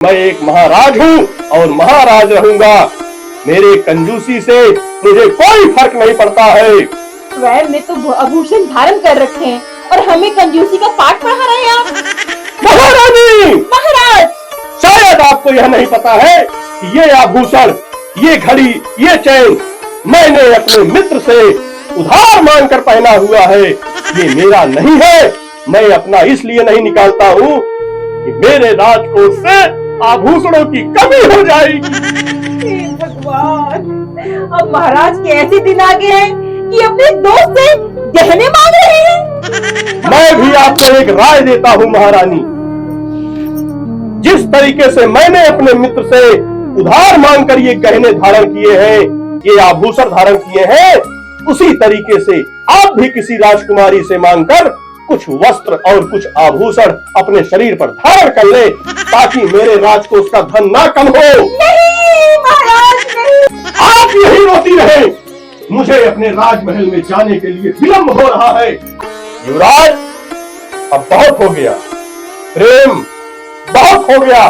मैं एक महाराज हूँ और महाराज रहूंगा। मेरे कंजूसी से मुझे कोई फर्क नहीं पड़ता है। स्वयं ने तो आभूषण धारण कर रखे हैं और हमें कंजूसी का पाठ पढ़ा रहे हैं आप। महारानी! महाराज! शायद आपको यह नहीं पता है कि ये आभूषण, ये घड़ी, ये चैन मैंने अपने मित्र से उधार मांगकर पहना हुआ है। ये मेरा नहीं है। मैं अपना इसलिए नहीं निकालता हूँ कि मेरे राजकोष से आभूषणों की कमी हो जाएगी। हे भगवान, अब महाराज के ऐसे दिन आ गए हैं कि अपने दोस्त से गहने मांग रहे हैं। मैं भी आपको एक राय देता हूँ महारानी। जिस तरीके से मैंने अपने मित्र से उधार मांगकर ये गहने धारण किए हैं, ये आभूषण धारण किए हैं, उसी तरीके से आप भी किसी राजकुमारी से मांगकर कुछ वस्त्र और कुछ आभूषण अपने शरीर पर धारण कर ले, ताकि मेरे राजकोष का धन ना कम हो। नहीं महाराज, नहीं। आप यही रोती रहे। मुझे अपने राजमहल में जाने के लिए विलंब हो रहा है। युवराज, अब बहुत हो गया। प्रेम, बहुत हो गया।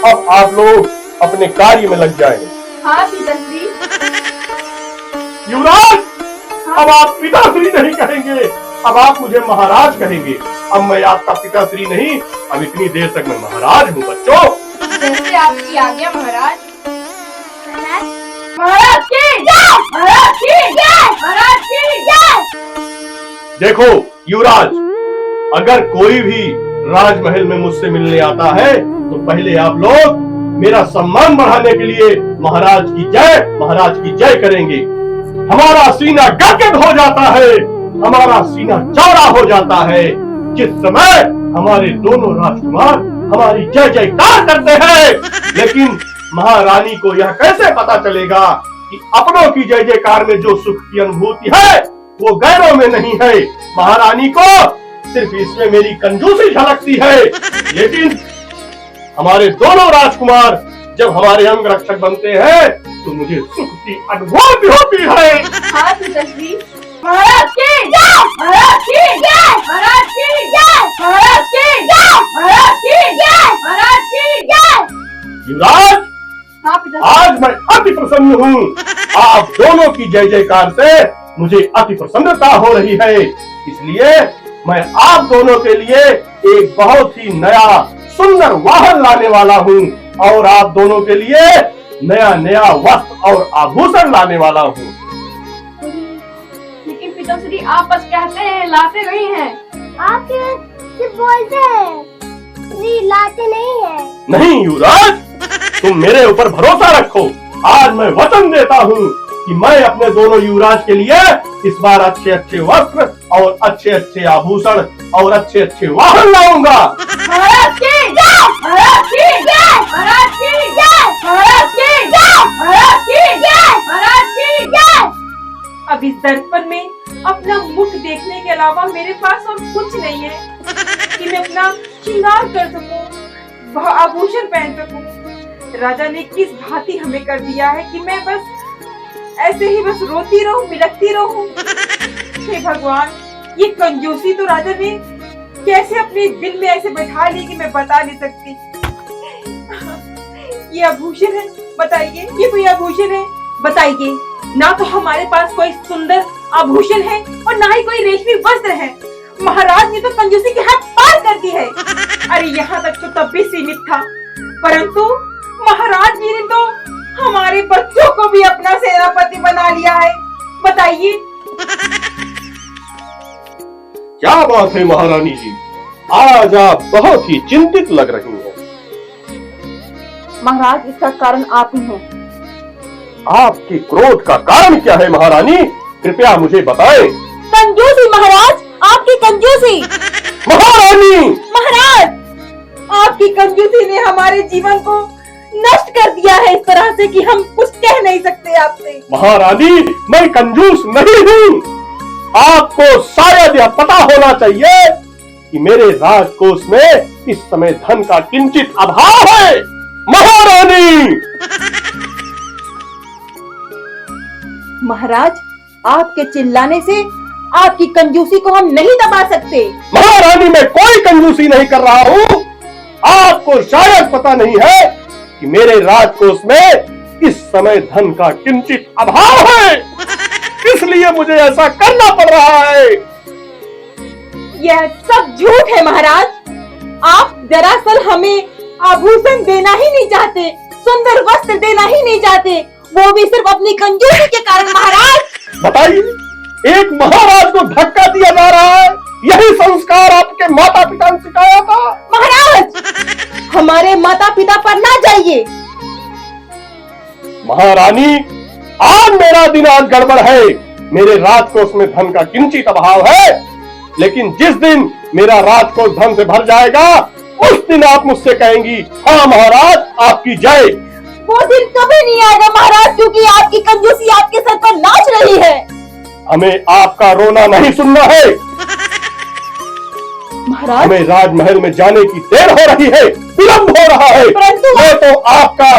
अब आप लोग अपने कार्य में लग जाएं। हाँ पिताश्री। युवराज, अब आप पिताश्री नहीं कहेंगे, अब आप मुझे महाराज कहेंगे। अब मैं आपका पिताश्री नहीं, अब इतनी देर तक मैं महाराज हूँ बच्चों। जैसे आपकी आज्ञा महाराज। महाराज की जय! महाराज की जय! महाराज की जय! देखो युवराज, अगर कोई भी राजमहल में मुझसे मिलने आता है तो पहले आप लोग मेरा सम्मान बढ़ाने के लिए महाराज की जय करेंगे। हमारा सीना गदगद हो जाता है, हमारा सीना चौड़ा हो जाता है जिस समय हमारे दोनों राजकुमार हमारी जय जयकार करते हैं। लेकिन महारानी को यह कैसे पता चलेगा कि अपनों की जय जयकार में जो सुख की अनुभूति है वो गैरों में नहीं है। महारानी को सिर्फ इसमें मेरी कंजूसी झलकती है। लेकिन हमारे दोनों राजकुमार जब हमारे अंग रक्षक बनते हैं तो मुझे सुख की अनुभूति होती है। हाँ पिताश्री। महाराज की जय! महाराज की जय! महाराज की जय! महाराज की जय! महाराज की जय! महाराज की जय! युवराज, हाँ पिताश्री। आज मैं अति प्रसन्न हूँ। आप दोनों की जय जयकार से मुझे अति प्रसन्नता हो रही है। इसलिए मैं आप दोनों के लिए एक बहुत ही नया सुंदर वाहन लाने वाला हूँ और आप दोनों के लिए नया नया वस्त्र और आभूषण लाने वाला हूँ। लेकिन पिताश्री, आप बस कहते हैं, लाते नहीं हैं। आप सिर्फ बोलते हैं, नहीं लाते नहीं है। नहीं युवराज, तुम मेरे ऊपर भरोसा रखो। आज मैं वचन देता हूँ कि मैं अपने दोनों युवराज के लिए इस बार अच्छे अच्छे वस्त्र और अच्छे अच्छे आभूषण और अच्छे अच्छे वाहन लाऊंगा। महाराज की जय! महाराज की जय! महाराज की जय! महाराज की जय! महाराज की जय! महाराज की जय! अब इस दर्पण में अपना मुख देखने के अलावा मेरे पास और कुछ नहीं है कि मैं अपना श्रृंगार कर सकूं, आभूषण पहन सकूं। राजा ने किस भांति हमें कर दिया है कि मैं बस ऐसे ही बस रोती रहूं, बिलखती रहूं। हे भगवान, ये कंजूसी तो राजा ने कैसे अपने दिल में ऐसे बैठा ली कि मैं बता नहीं सकती। ये आभूषण है, बताइए, ये कोई आभूषण है? बताइए, ना तो हमारे पास कोई सुंदर आभूषण है और ना ही कोई रेशमी वस्त्र है। महाराज ने तो कंजूसी की हद पार कर दी है। अरे यहाँ तक तो तब भी सीमित था, परंतु महाराज जी ने तो हमारे बच्चों को भी अपना सेनापति बना लिया है। बताइए। क्या बात है महारानी जी, आज आप बहुत ही चिंतित लग रही हैं। महाराज, इसका कारण आप ही हैं। आपके क्रोध का कारण क्या है महारानी? कृपया मुझे बताएं। कंजूसी महाराज, आपकी कंजूसी। महारानी! महाराज, आपकी कंजूसी ने हमारे जीवन को नष्ट कर दिया है इस तरह से कि हम कुछ कह नहीं सकते आपसे। महारानी, मैं कंजूस नहीं हूँ। आपको शायद यह पता होना चाहिए कि मेरे राजकोष में इस समय धन का किंचित अभाव है। महारानी! महाराज, आपके चिल्लाने से आपकी कंजूसी को हम नहीं दबा सकते। महारानी, मैं कोई कंजूसी नहीं कर रहा हूँ। आपको शायद पता नहीं है कि मेरे राजकोष में इस समय धन का किंचित अभाव है, इसलिए मुझे ऐसा करना पड़ रहा है। यह सब झूठ है महाराज। आप दरअसल हमें आभूषण देना ही नहीं चाहते, सुंदर वस्त्र देना ही नहीं चाहते, वो भी सिर्फ अपनी कंजूसी के कारण। महाराज बताइए, एक महाराज को धक्का दिया जा रहा है, यही संस्कार आपके माता पिता ने सिखाया था? महाराज हमारे माता पिता पर ना जाइए। महारानी, आज मेरा दिन आज गड़बड़ है, मेरे राजकोष में धन का किंचित अभाव है, लेकिन जिस दिन मेरा राजकोष धन से भर जाएगा उस दिन आप मुझसे कहेंगी, हाँ महाराज आपकी जय। वो दिन कभी नहीं आएगा महाराज, क्योंकि आपकी कंजूसी आपके सर पर नाच रही है। हमें आपका रोना नहीं सुनना है। महाराज हमें राजमहल में जाने की देर हो रही है, विलंब हो रहा है। परंतु मैं तो आपका।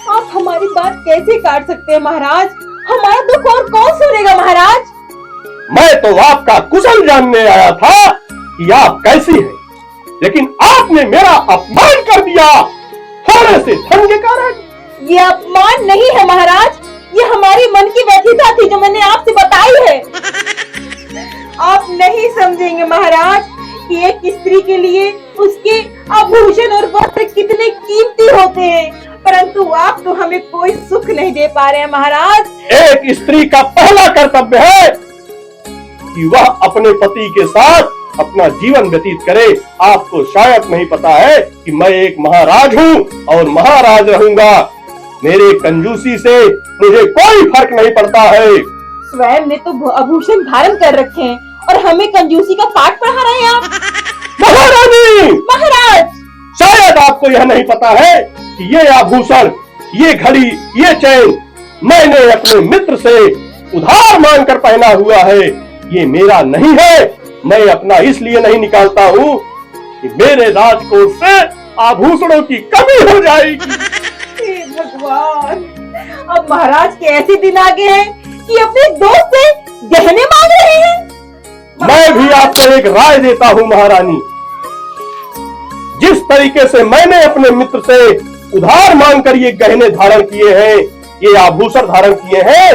आप हमारी बात कैसे काट सकते हैं महाराज? हमारा दुख और कौन सुनेगा महाराज? मैं तो आपका कुशल जानने आया था कि आप कैसी हैं, लेकिन आपने मेरा अपमान कर दिया थोड़े से धन के कारण। ये अपमान नहीं है महाराज, ये हमारी मन की व्यथिता थी जो मैंने आपसे बताई है। आप नहीं समझेंगे महाराज कि एक स्त्री के लिए उसके आभूषण और वस्त्र कितने कीमती होते हैं, परंतु आप तो हमें कोई सुख नहीं दे पा रहे हैं महाराज। एक स्त्री का पहला कर्तव्य है कि वह अपने पति के साथ अपना जीवन व्यतीत करे। आपको शायद नहीं पता है कि मैं एक महाराज हूँ और महाराज रहूंगा। मेरे कंजूसी से मुझे कोई फर्क नहीं पड़ता है। स्वयं ने तो आभूषण धारण कर रखे हैं और हमें कंजूसी का पाठ पढ़ा रहे हैं आप। महारानी, महाराज शायद आपको यह नहीं पता है कि ये आभूषण, ये घड़ी, ये चैन मैंने अपने मित्र से उधार मांगकर पहना हुआ है। ये मेरा नहीं है। मैं अपना इसलिए नहीं निकालता हूँ कि मेरे राजकोष से आभूषणों की कमी हो जाएगी। हे भगवान, अब महाराज के ऐसे दिन आ गए हैं कि अपने दोस्त से गहने मांग रहे हैं। मैं भी आपको एक राय देता हूँ महारानी, जिस तरीके से मैंने अपने मित्र से उधार मांगकर ये गहने धारण किए हैं, ये आभूषण धारण किए हैं,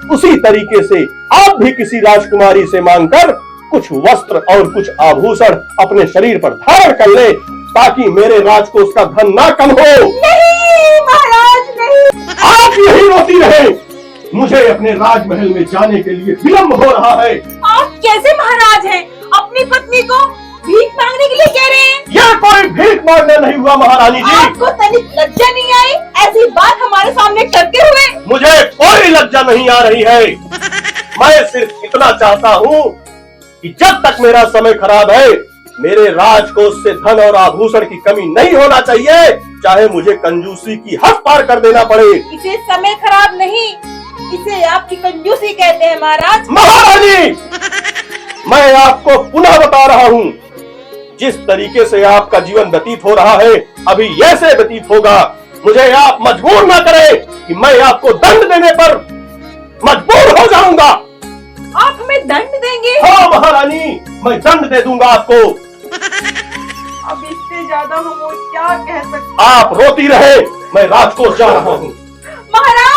उसी तरीके से आप भी किसी राजकुमारी से मांगकर कुछ वस्त्र और कुछ आभूषण अपने शरीर पर धारण कर ले, ताकि मेरे राजकोष का धन ना कम हो। नहीं महाराज नहीं। आप यही रोती रहे। मुझे अपने राजमहल में जाने के लिए विलंब हो रहा है। आप कैसे महाराज हैं? अपनी पत्नी को भीख मांगने के लिए कह रहे हैं? यह कोई भीख मांगना नहीं हुआ महारानी जी। आपको तनिक लज्जा नहीं आई ऐसी बात हमारे सामने करते हुए? मुझे कोई लज्जा नहीं आ रही है। मैं सिर्फ इतना चाहता हूँ कि जब तक मेरा समय खराब है, मेरे राजकोष से धन और आभूषण की कमी नहीं होना चाहिए, चाहे मुझे कंजूसी की हद पार कर देना पड़े। इसे समय खराब नहीं, इसे आपकी कंजूसी कहते हैं महाराज। महारानी, मैं आपको पुनः बता रहा हूँ, जिस तरीके से आपका जीवन व्यतीत हो रहा है, अभी ऐसे व्यतीत होगा। मुझे आप मजबूर ना करें कि मैं आपको दंड देने पर मजबूर हो जाऊंगा। आप हमें दंड देंगे? हाँ महारानी, मैं दंड दे दूंगा आपको। अब इससे ज्यादा हम और क्या कह सकते? आप रोती रहे, मैं राजकोष जा रहा हूँ। महाराज